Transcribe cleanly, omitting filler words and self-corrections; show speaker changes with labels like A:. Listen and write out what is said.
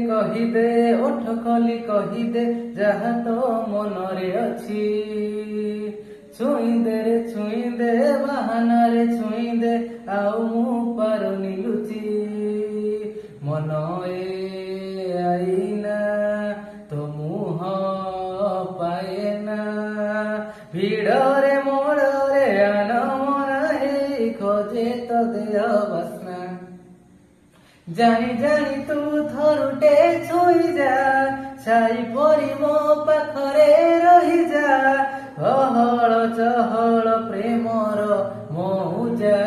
A: କହିଦେ ଓଠ ଖୋଲି କହିଦେ ଯାହା ତୋ ମନରେ ଅଛି। ଛୁଇଁଦେ ବାହାନାରେ ଛୁଇଁଦେ ଆଉ ମୁଁ ପାରୁନି ଲୁଚି। ମନ ଏ ଆଇନା ତୋ ମୁହଁ ପାଏନା ଭିଡ଼ରେ ମୋଡ଼ରେ ଆନମନା ହେଇ ଖୋଜେ ତୋ ଦେହ ବାସ୍ନା। ଜାଣି ତୁ ଥରୁଟେ ଛୁଇଁଯା ଛାଇ ପରି ମୋ ପାଖରେ ରହିଯା। ଅହଳ ଚହଳ ପ୍ରେମର ମଉଜା।